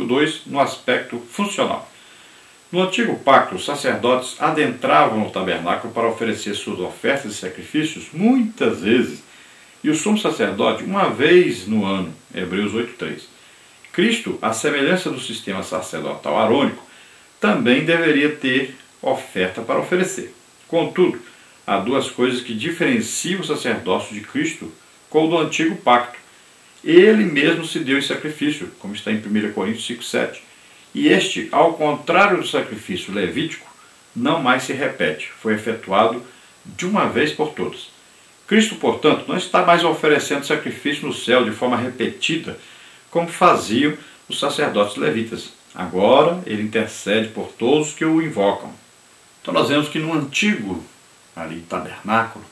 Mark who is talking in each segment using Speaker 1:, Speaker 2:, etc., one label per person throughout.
Speaker 1: Tópico 2, no aspecto funcional. No antigo pacto, os sacerdotes adentravam no tabernáculo para oferecer suas ofertas e sacrifícios muitas vezes, e o sumo sacerdote uma vez no ano, Hebreus 8:3. Cristo, à semelhança do sistema sacerdotal arônico, também deveria ter oferta para oferecer. Contudo, há duas coisas que diferenciam o sacerdócio de Cristo com o do antigo pacto. Ele mesmo se deu em sacrifício, como está em 1 Coríntios 5:7. E este, ao contrário do sacrifício levítico, não mais se repete, foi efetuado de uma vez por todas. Cristo, portanto, não está mais oferecendo sacrifício no céu de forma repetida, como faziam os sacerdotes levitas. Agora, ele intercede por todos que o invocam. Então nós vemos que no antigo tabernáculo,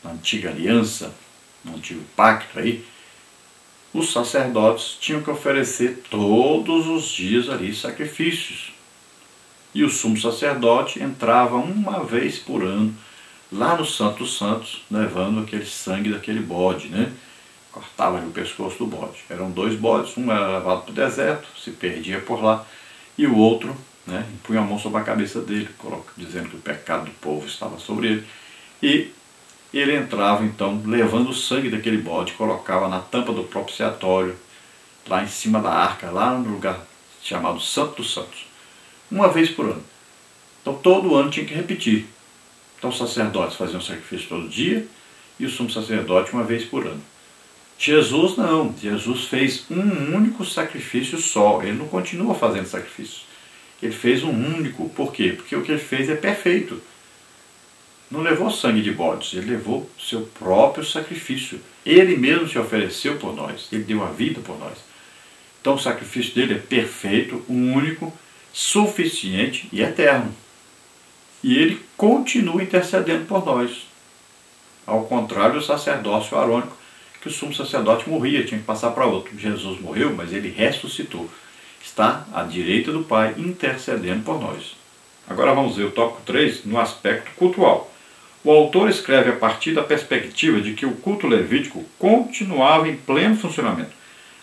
Speaker 1: na antiga aliança, no antigo pacto os sacerdotes tinham que oferecer todos os dias sacrifícios. E o sumo sacerdote entrava uma vez por ano lá no Santo dos Santos, levando aquele sangue daquele bode, Cortava o pescoço do bode. Eram 2 bodes, um era levado para o deserto, se perdia por lá, e o outro, punha a mão sobre a cabeça dele, dizendo que o pecado do povo estava sobre ele, e ele entrava então levando o sangue daquele bode, colocava na tampa do propiciatório, lá em cima da arca, lá no lugar chamado Santo dos Santos, uma vez por ano. Então todo ano tinha que repetir. Então os sacerdotes faziam sacrifício todo dia e o sumo sacerdote uma vez por ano. Jesus não, Jesus fez um único sacrifício só, ele não continua fazendo sacrifício. Ele fez um único, por quê? Porque o que ele fez é perfeito. Não levou sangue de bodes, ele levou seu próprio sacrifício. Ele mesmo se ofereceu por nós, ele deu a vida por nós. Então o sacrifício dele é perfeito, único, suficiente e eterno. E ele continua intercedendo por nós. Ao contrário do sacerdócio arônico, que o sumo sacerdote morria, tinha que passar para outro. Jesus morreu, mas ele ressuscitou. Está à direita do Pai, intercedendo por nós. Agora vamos ver o tópico 3, no aspecto cultual. O autor escreve a partir da perspectiva de que o culto levítico continuava em pleno funcionamento.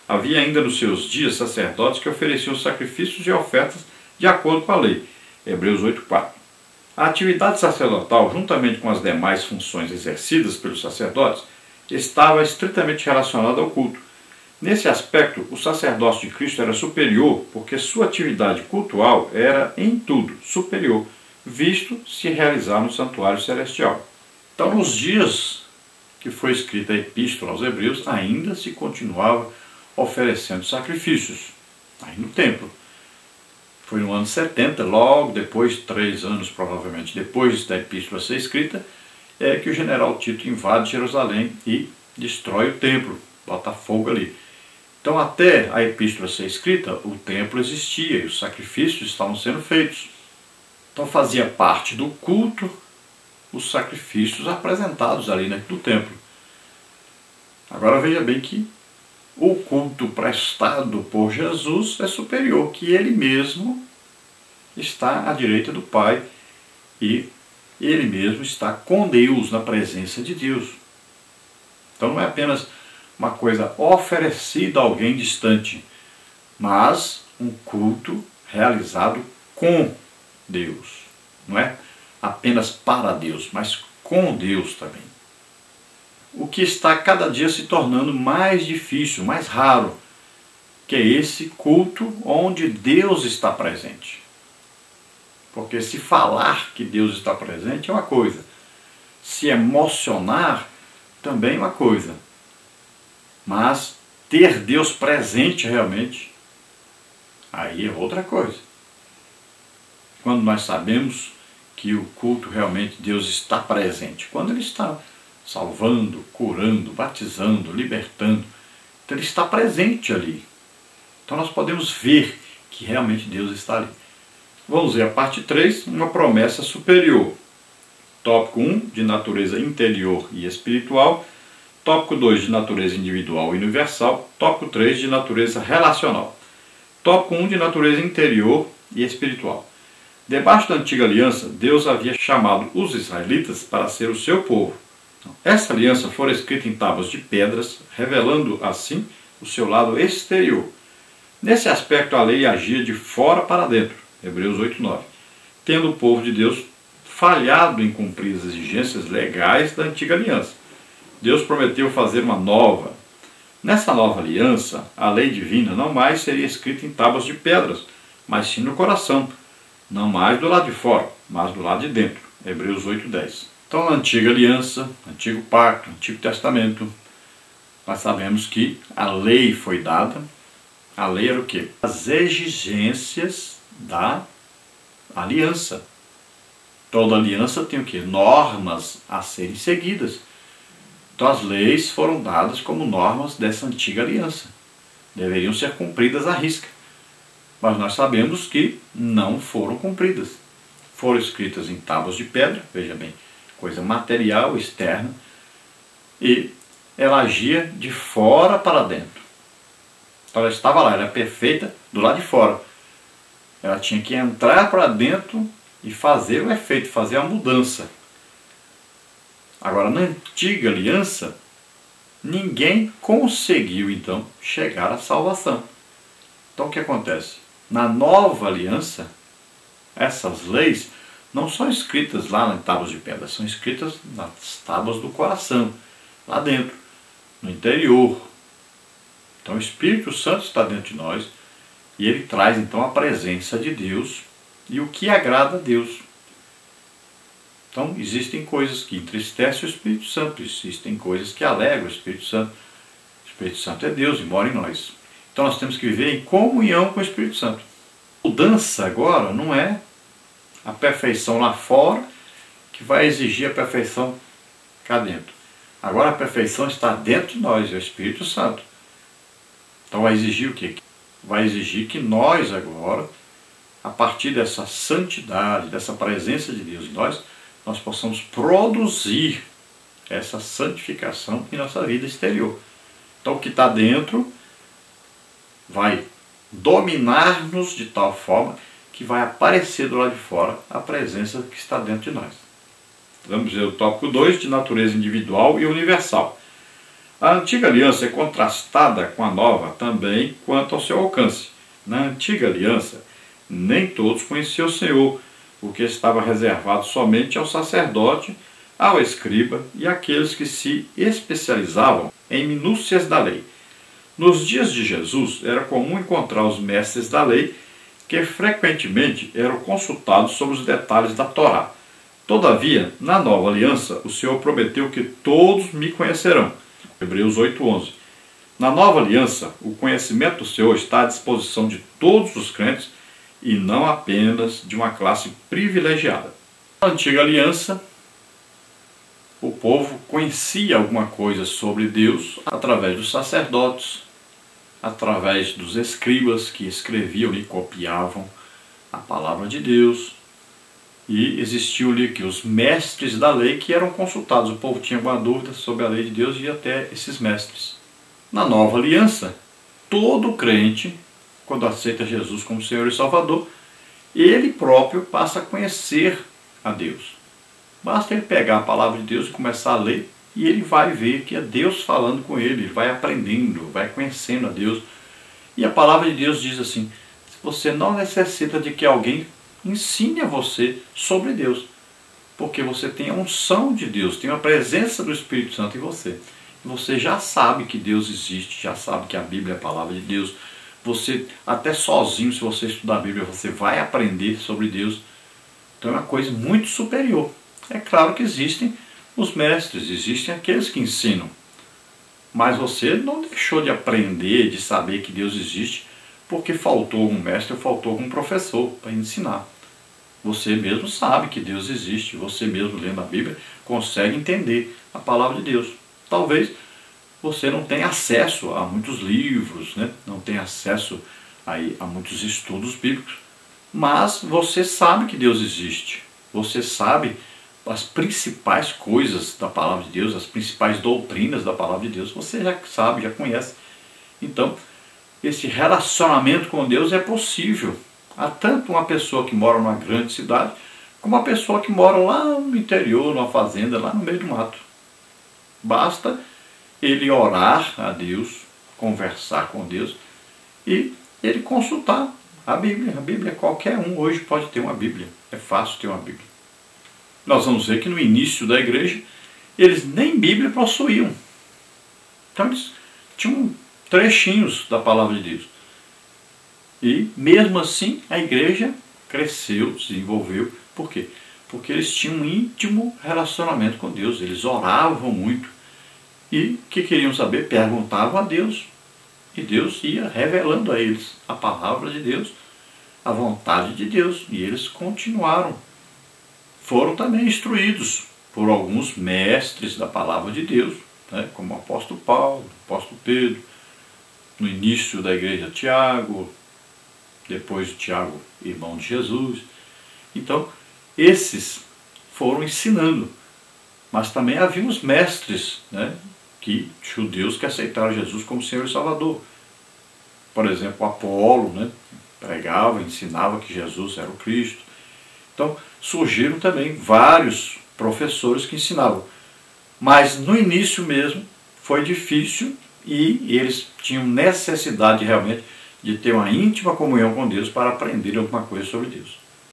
Speaker 1: Havia ainda nos seus dias sacerdotes que ofereciam sacrifícios e ofertas de acordo com a lei. Hebreus 8:4. A atividade sacerdotal, juntamente com as demais funções exercidas pelos sacerdotes, estava estritamente relacionada ao culto. Nesse aspecto, o sacerdócio de Cristo era superior, porque sua atividade cultual era, em tudo, superior, visto se realizar no santuário celestial. Então, nos dias que foi escrita a Epístola aos Hebreus, ainda se continuava oferecendo sacrifícios, aí no templo. Foi no ano 70, logo depois, 3 anos provavelmente depois da Epístola ser escrita, é que o general Tito invade Jerusalém e destrói o templo, bota fogo ali. Então, até a Epístola ser escrita, o templo existia e os sacrifícios estavam sendo feitos. Então, fazia parte do culto os sacrifícios apresentados ali dentro do templo. Agora veja bem que o culto prestado por Jesus é superior, que ele mesmo está à direita do Pai e ele mesmo está com Deus, na presença de Deus. Então não é apenas uma coisa oferecida a alguém distante, mas um culto realizado com Deus. Não é apenas para Deus, mas com Deus também. O que está cada dia se tornando mais difícil, mais raro, que é esse culto onde Deus está presente. Porque se falar que Deus está presente é uma coisa, se emocionar também é uma coisa, mas ter Deus presente realmente, aí é outra coisa. Quando nós sabemos que o culto realmente Deus está presente, quando Ele está salvando, curando, batizando, libertando, então Ele está presente ali. Então nós podemos ver que realmente Deus está ali. Vamos ver a parte 3, uma promessa superior. Tópico 1, de natureza interior e espiritual. Tópico 2, de natureza individual e universal. Tópico 3, de natureza relacional. Tópico 1, de natureza interior e espiritual. Debaixo da antiga aliança, Deus havia chamado os israelitas para ser o seu povo. Essa aliança fora escrita em tábuas de pedras, revelando assim o seu lado exterior. Nesse aspecto, a lei agia de fora para dentro, Hebreus 8:9, tendo o povo de Deus falhado em cumprir as exigências legais da antiga aliança. Deus prometeu fazer uma nova. Nessa nova aliança, a lei divina não mais seria escrita em tábuas de pedras, mas sim no coração, não mais do lado de fora, mas do lado de dentro, Hebreus 8:10. Então, na antiga aliança, antigo pacto, antigo testamento, nós sabemos que a lei foi dada. A lei era o quê? As exigências da aliança. Toda aliança tem o quê? Normas a serem seguidas. Então as leis foram dadas como normas dessa antiga aliança. Deveriam ser cumpridas à risca. Mas nós sabemos que não foram cumpridas. Foram escritas em tábuas de pedra, veja bem, coisa material, externa, e ela agia de fora para dentro. Então ela estava lá, ela era perfeita do lado de fora. Ela tinha que entrar para dentro e fazer o efeito, fazer a mudança. Agora, na antiga aliança, ninguém conseguiu então chegar à salvação. Então o que acontece? Na nova aliança, essas leis não são escritas lá em tábuas de pedra, são escritas nas tábuas do coração, lá dentro, no interior. Então o Espírito Santo está dentro de nós e ele traz então a presença de Deus e o que agrada a Deus. Então existem coisas que entristecem o Espírito Santo, existem coisas que alegram o Espírito Santo. O Espírito Santo é Deus e mora em nós. Então nós temos que viver em comunhão com o Espírito Santo. A mudança agora não é a perfeição lá fora que vai exigir a perfeição cá dentro. Agora a perfeição está dentro de nós, é o Espírito Santo. Então vai exigir o quê? Vai exigir que nós agora, a partir dessa santidade, dessa presença de Deus em nós, nós possamos produzir essa santificação em nossa vida exterior. Então o que está dentro vai dominar-nos de tal forma que vai aparecer do lado de fora a presença que está dentro de nós. Vamos ver o tópico 2, de natureza individual e universal. A antiga aliança é contrastada com a nova também quanto ao seu alcance. Na antiga aliança, nem todos conheciam o Senhor, porque estava reservado somente ao sacerdote, ao escriba e àqueles que se especializavam em minúcias da lei. Nos dias de Jesus, era comum encontrar os mestres da lei que frequentemente eram consultados sobre os detalhes da Torá. Todavia, na nova aliança, o Senhor prometeu que todos me conhecerão. Hebreus 8:11. Na nova aliança, o conhecimento do Senhor está à disposição de todos os crentes e não apenas de uma classe privilegiada. Na antiga aliança, o povo conhecia alguma coisa sobre Deus através dos sacerdotes, através dos escribas que escreviam e copiavam a palavra de Deus. E existiam ali que os mestres da lei que eram consultados. O povo tinha alguma dúvida sobre a lei de Deus e ia até esses mestres. Na nova aliança, todo crente, quando aceita Jesus como Senhor e Salvador, ele próprio passa a conhecer a Deus. Basta ele pegar a palavra de Deus e começar a ler, e ele vai ver que é Deus falando com ele, ele vai aprendendo, vai conhecendo a Deus. E a palavra de Deus diz assim: você não necessita de que alguém ensine a você sobre Deus, porque você tem a unção de Deus, tem a presença do Espírito Santo em você. E você já sabe que Deus existe, já sabe que a Bíblia é a palavra de Deus. Você, até sozinho, se você estudar a Bíblia, você vai aprender sobre Deus. Então é uma coisa muito superior. É claro que existem os mestres, existem aqueles que ensinam. Mas você não deixou de aprender, de saber que Deus existe, porque faltou um mestre ou faltou um professor para ensinar. Você mesmo sabe que Deus existe, você mesmo lendo a Bíblia consegue entender a palavra de Deus. Talvez você não tenha acesso a muitos livros, né? Não tenha acesso a muitos estudos bíblicos, mas você sabe que Deus existe, você sabe as principais coisas da palavra de Deus, as principais doutrinas da palavra de Deus, você já sabe, já conhece. Então, esse relacionamento com Deus é possível. Há tanto uma pessoa que mora numa grande cidade, como uma pessoa que mora lá no interior, numa fazenda, lá no meio do mato. Basta ele orar a Deus, conversar com Deus, e ele consultar a Bíblia. A Bíblia, qualquer um hoje pode ter uma Bíblia. É fácil ter uma Bíblia. Nós vamos ver que no início da igreja, eles nem Bíblia possuíam. Então eles tinham trechinhos da palavra de Deus. E mesmo assim a igreja cresceu, desenvolveu. Por quê? Porque eles tinham um íntimo relacionamento com Deus. Eles oravam muito. E o que queriam saber? Perguntavam a Deus. E Deus ia revelando a eles a palavra de Deus, a vontade de Deus. E eles continuaram. Foram também instruídos por alguns mestres da palavra de Deus, né, como o apóstolo Paulo, o apóstolo Pedro, no início da igreja Tiago, depois Tiago, irmão de Jesus. Então, esses foram ensinando. Mas também havia os mestres, né, judeus que aceitaram Jesus como Senhor e Salvador. Por exemplo, Apolo, né, pregava, ensinava que Jesus era o Cristo. Então, surgiram também vários professores que ensinavam. Mas no início mesmo foi difícil e eles tinham necessidade realmente de ter uma íntima comunhão com Deus para aprender alguma coisa sobre Deus.